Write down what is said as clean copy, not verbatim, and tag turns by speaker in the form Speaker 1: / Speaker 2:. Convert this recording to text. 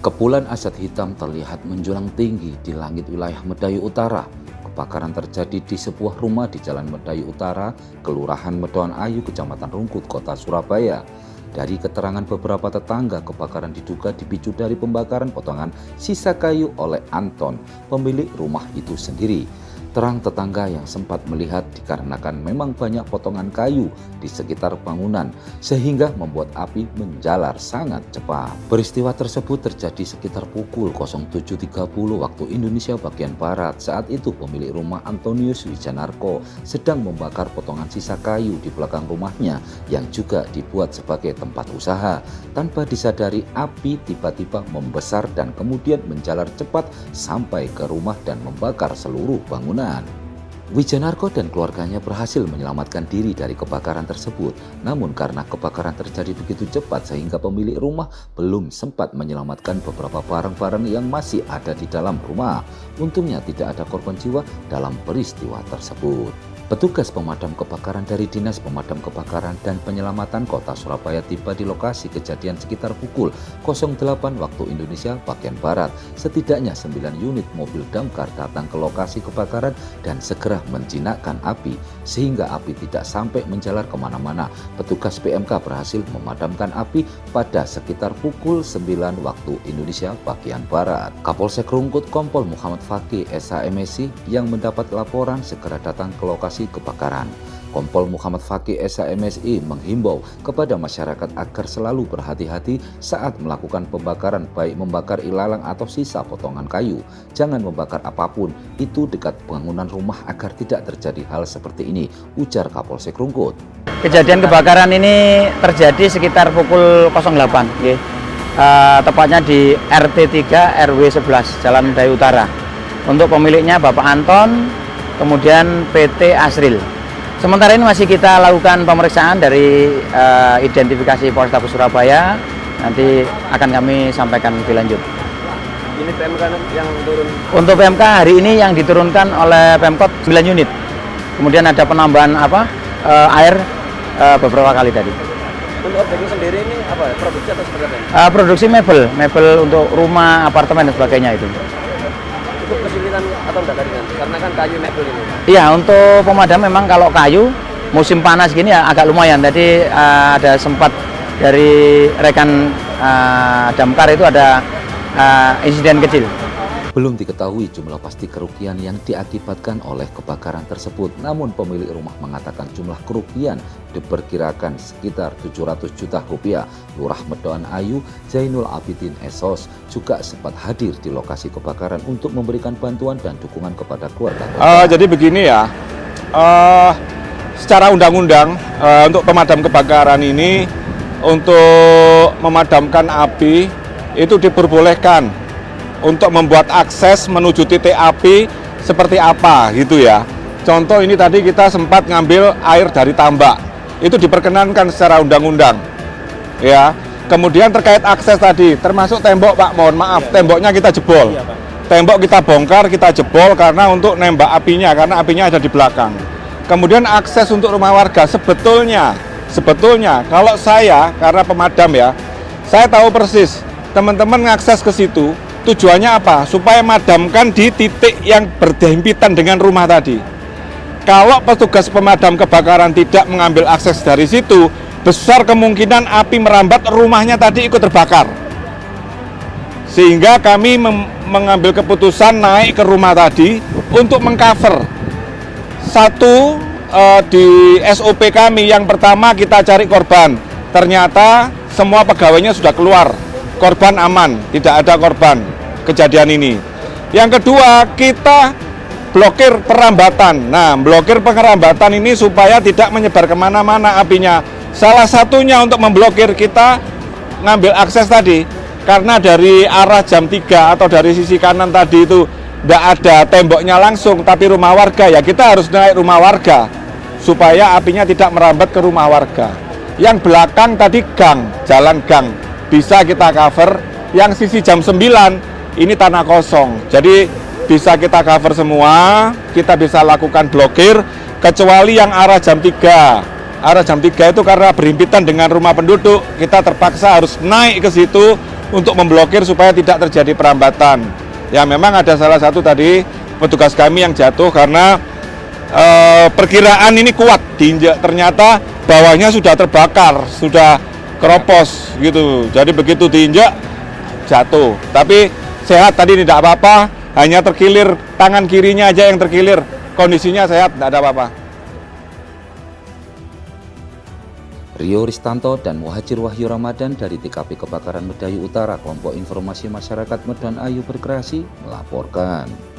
Speaker 1: Kepulan asap hitam terlihat menjulang tinggi di langit wilayah Medayu Utara. Kebakaran terjadi di sebuah rumah di Jalan Medayu Utara, Kelurahan Medoan Ayu, Kecamatan Rungkut, Kota Surabaya. Dari keterangan beberapa tetangga, kebakaran diduga dipicu dari pembakaran potongan sisa kayu oleh Anton, pemilik rumah itu sendiri. Terang tetangga yang sempat melihat dikarenakan memang banyak potongan kayu di sekitar bangunan sehingga membuat api menjalar sangat cepat. Peristiwa tersebut terjadi sekitar pukul 07.30 waktu Indonesia bagian Barat. Saat itu pemilik rumah Antonius Wijanarko sedang membakar potongan sisa kayu di belakang rumahnya yang juga dibuat sebagai tempat usaha. Tanpa disadari, api tiba-tiba membesar dan kemudian menjalar cepat sampai ke rumah dan membakar seluruh bangunan. Wijanarko dan keluarganya berhasil menyelamatkan diri dari kebakaran tersebut. Namun karena kebakaran terjadi begitu cepat sehingga pemilik rumah belum sempat menyelamatkan beberapa barang-barang yang masih ada di dalam rumah. Untungnya tidak ada korban jiwa dalam peristiwa tersebut. Petugas pemadam kebakaran dari Dinas Pemadam Kebakaran dan Penyelamatan Kota Surabaya tiba di lokasi kejadian sekitar pukul 08 waktu Indonesia bagian Barat. Setidaknya 9 unit mobil damkar datang ke lokasi kebakaran dan segera menjinakkan api sehingga api tidak sampai menjalar kemana-mana. Petugas PMK berhasil memadamkan api pada sekitar pukul 9 waktu Indonesia bagian Barat. Kapolsek Rungkut Kompol Muhammad Fakih SHMSI yang mendapat laporan segera datang ke lokasi kebakaran. Kompol Muhammad Fakih SHMSI menghimbau kepada masyarakat agar selalu berhati-hati saat melakukan pembakaran, baik membakar ilalang atau sisa potongan kayu. Jangan membakar apapun itu dekat bangunan rumah agar tidak terjadi hal seperti ini, ujar Kapolsek Rungkut.
Speaker 2: Kejadian kebakaran ini terjadi sekitar pukul 08, tepatnya di RT 3 RW 11 Jalan Medayu Utara. Untuk pemiliknya Bapak Anton, kemudian PT Asril. Sementara ini masih kita lakukan pemeriksaan dari identifikasi Polrestabes Surabaya. Nanti akan kami sampaikan lebih lanjut.
Speaker 3: Ini PMK yang turun?
Speaker 2: Untuk PMK hari ini yang diturunkan oleh Pemkot 9 unit. Kemudian ada penambahan air beberapa kali tadi.
Speaker 3: Untuk objeknya sendiri ini apa? Produksi atau seperti apa?
Speaker 2: Produksi mebel untuk rumah, apartemen dan sebagainya itu.
Speaker 3: Cukup kesulitan atau enggak tadi nanti? Karena kan kayu mebel ini.
Speaker 2: Iya, untuk pemadam memang kalau kayu musim panas gini ya agak lumayan. Tadi ada sempat dari rekan damkar itu ada insiden kecil.
Speaker 1: Belum diketahui jumlah pasti kerugian yang diakibatkan oleh kebakaran tersebut. Namun pemilik rumah mengatakan jumlah kerugian diperkirakan sekitar 700 juta rupiah. Lurah Medoan Ayu, Zainul Abidin SOS juga sempat hadir di lokasi kebakaran untuk memberikan bantuan dan dukungan kepada keluarga.
Speaker 4: Jadi begini ya, secara undang-undang untuk pemadam kebakaran ini, untuk memadamkan api itu diperbolehkan untuk membuat akses menuju titik api seperti apa gitu ya. Contoh ini tadi kita sempat ngambil air dari tambak, itu diperkenankan secara undang-undang ya. Kemudian terkait akses tadi, termasuk tembok Pak, mohon maaf, temboknya kita jebol. Tembok kita bongkar, kita jebol karena untuk nembak apinya, karena apinya ada di belakang. Kemudian akses untuk rumah warga, sebetulnya kalau saya, karena pemadam ya, saya tahu persis teman-teman ngakses ke situ tujuannya apa? Supaya madamkan di titik yang berhimpitan dengan rumah tadi. Kalau petugas pemadam kebakaran tidak mengambil akses dari situ, besar kemungkinan api merambat rumahnya tadi ikut terbakar. Sehingga kami mengambil keputusan naik ke rumah tadi untuk mengcover. Satu, di SOP kami yang pertama kita cari korban. Ternyata semua pegawainya sudah keluar. Korban aman, tidak ada korban kejadian ini. Yang kedua, kita blokir perambatan. Nah, blokir perambatan ini supaya tidak menyebar kemana-mana apinya. Salah satunya untuk memblokir, kita ngambil akses tadi. Karena dari arah jam 3 atau dari sisi kanan tadi itu tidak ada temboknya langsung, tapi rumah warga, ya kita harus naik rumah warga supaya apinya tidak merambat ke rumah warga. Yang belakang tadi gang, jalan gang, bisa kita cover. Yang sisi jam 9 ini tanah kosong, jadi bisa kita cover semua, kita bisa lakukan blokir, kecuali yang arah jam 3. Arah jam 3 itu karena berhimpitan dengan rumah penduduk, kita terpaksa harus naik ke situ untuk memblokir supaya tidak terjadi perambatan. Ya memang ada salah satu tadi petugas kami yang jatuh karena perkiraan ini kuat diinjak, ternyata bawahnya sudah terbakar, sudah keropos gitu. Jadi begitu diinjak jatuh. Tapi sehat tadi, tidak apa-apa, hanya terkilir tangan kirinya aja yang terkilir. Kondisinya sehat, tidak ada apa-apa.
Speaker 1: Rio Ristanto dan Muhajir Wahyu Ramadan dari TKP Kebakaran Medayu Utara, Kelompok Informasi Masyarakat Medan Ayu Berkreasi melaporkan.